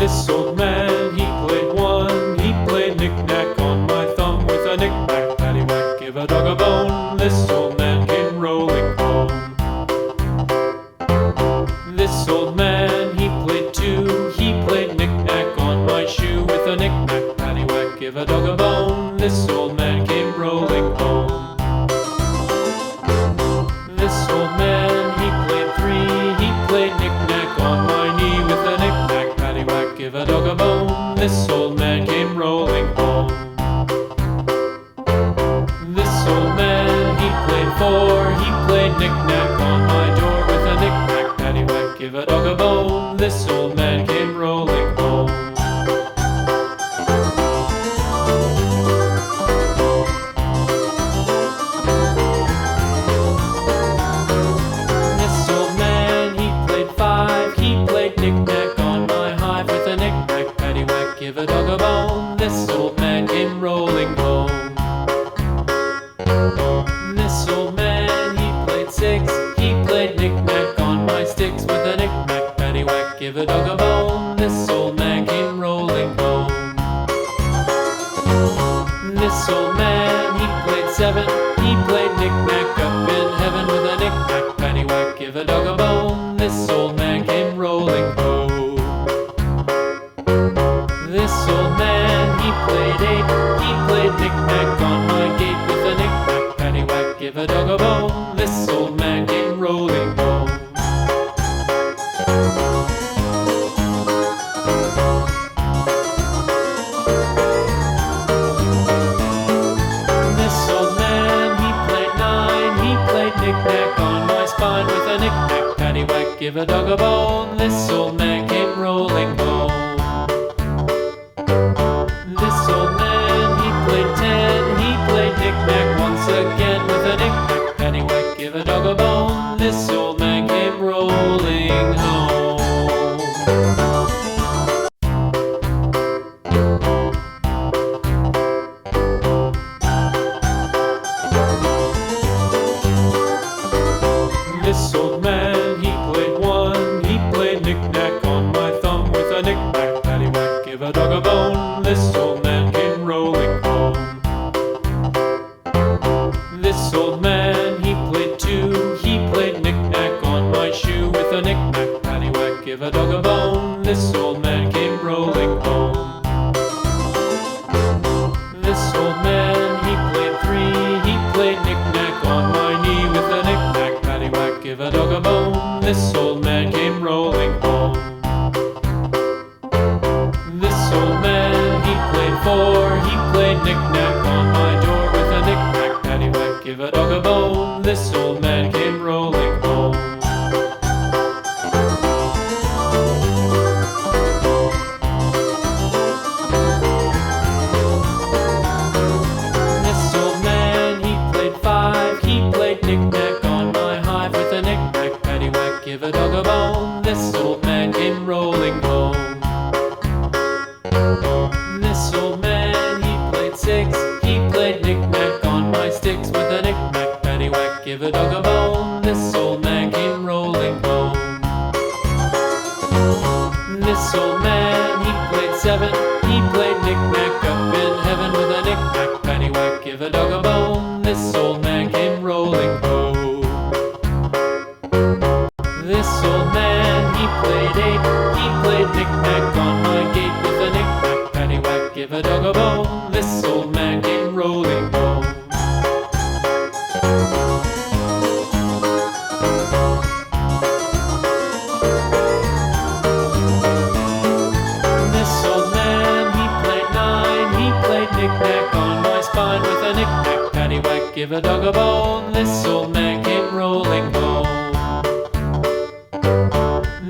This old man, he played one. He played knick-knack on my thumb with a knick-knack, paddywhack, give a dog a bone. This old man came rolling home. This old man, he played two. He played knick-knack on my shoe with a knick-knack, paddywhack, give a dog a bone. This old man came rolling home. This old man, he played three. He played knick-knack on my knee with a knick-knack, paddywhack, give a dog a bone. This old man came rolling home. This old man, he played four. He played knick-knack on my door with a knick-knack, paddywhack, give a dog a bone. This old man came rolling home. This old man, he played five. He played knick-knack on my hive with a knick-knack, paddywhack, give a dog a bone. This old man came rolling home. This old man, he played six. He played knick-knack on my sticks with a knick-knack, paddywhack, give a dog a bone. This old man came rolling home. This old man, he played seven. He played knick-knack up in heaven with a knick-knack, paddywhack, give a dog a bone. This old man came rolling home. This old man, he played eight. He played knick-knack on my gate with a knick-knack, paddywhack, give a dog a bone. This old man came rolling home. This old man, he played nine. He played knick-knack on my spine with a knick-knack, paddywhack, give a dog a bone. This old man came rolling home. This old man, he played ten. He played knick-knack once again with a knick-knack, paddywhack, give a dog a bone. This old man came rolling home. This old man, he played one. He played knick-knack on my thumb with a knick-knack, paddywhack, give a dog a bone. This old man came rolling home. This old man, he played two. He played knick-knack on my shoe with a knick-knack, paddywhack, give a dog a bone. This old man came rolling home. This old man, he played three. He played knick-knack on my knee with a knick-knack, paddywhack, give a dog a bone. This old man came rolling home. This old man, he played four. He played knick-knack on my door with a knick-knack, paddywhack, give a dog a bone. This old man came rolling home. This old man, he played five. He played knick-knack on my hive with a knick-knack, paddywhack, give a dog a bone. This old man came rolling home. This old man, he played six. He played knick-knack on my sticks with a knick-knack, paddywhack, give a dog a bone. This old man came rolling home. This old man, he played seven. He played knick-knack up in heaven with a knick-knack, paddywhack, give a dog a bone. This old man came rolling home. This old man, he played eight. He played knick-knack on my gate with a knick-knack, paddywhack, give a dog a bone. This old man came rolling home. This old man, he played nine. He played knick-knack on my spine with a knick-knack, paddywhack, give a dog a bone. This old man came rolling home.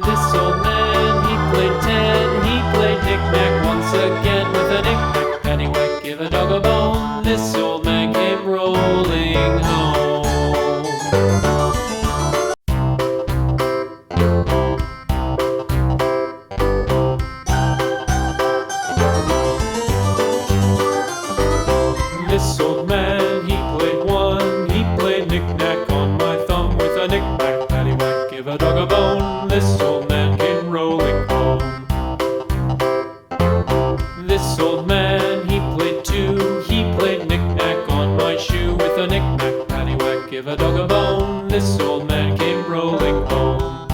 This old man, he played ten. He played knick-knack once again with a knick-knack, paddywhack, give a dog a bone. This old man came rolling home. This old man, he played one. He played knick-knack on my thumb with a knick-knack, paddywhack, give a dog a bone. This old man came rolling home. This old man, he played too. He played knick-knack on my shoe. With a knick-knack, paddywhack, give a dog a bone. This old man came rolling home.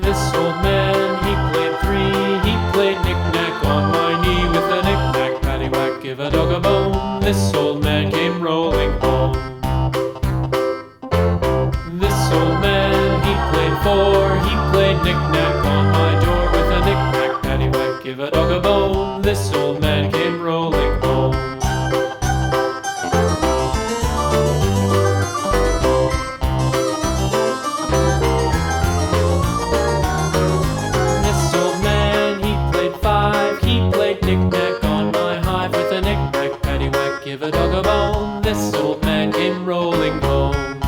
This old man, he played three. He played knick-knack on my knee. With a knick-knack, paddywhack, give a dog a bone. This old man came rolling home. This old man, he played four. He played knick-knack on my door. With a knick-knack, paddywhack, give a dog a bone. This old man came rolling home. This old man, he played five. He played knick-knack on my hive. With a knick-knack, paddywhack, give a dog a bone. This old man came rolling home.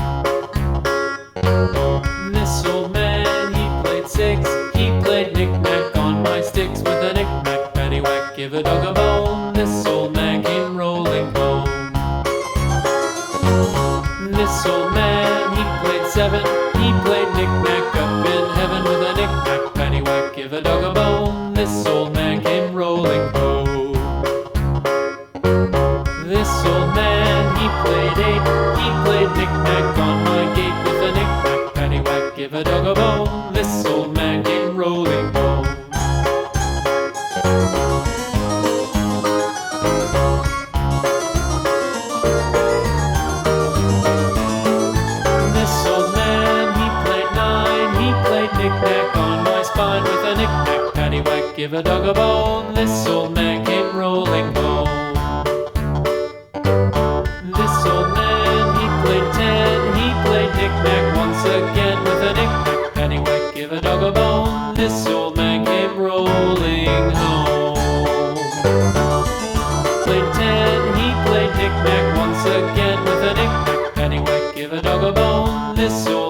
This old man, he played six. He played knick-knack on my sticks. With a knick-knack, paddywhack, give a dog a bone. This old man came rolling home. This old man, he played seven. He played knick-knack up in heaven. With a knick-knack, paddywhack, give a dog a bone. This old man came rolling home. This old man, he played eight. He played knick-knack on my gate. With a knick-knack, paddywhack, give a dog a bone. This old man came rolling home. This old man, he played nine. He played knick-knack on my spine. With a knick-knack, paddywhack, give a dog a bone. This old man came rolling home. This old man, he played ten. He played knick-knack once again. With a knick-knack, paddywhack, give a dog a bone. This old man came rolling home. Played ten. He played knick-knack once again. With a knick-knack, paddywhack, give a dog a bone. This old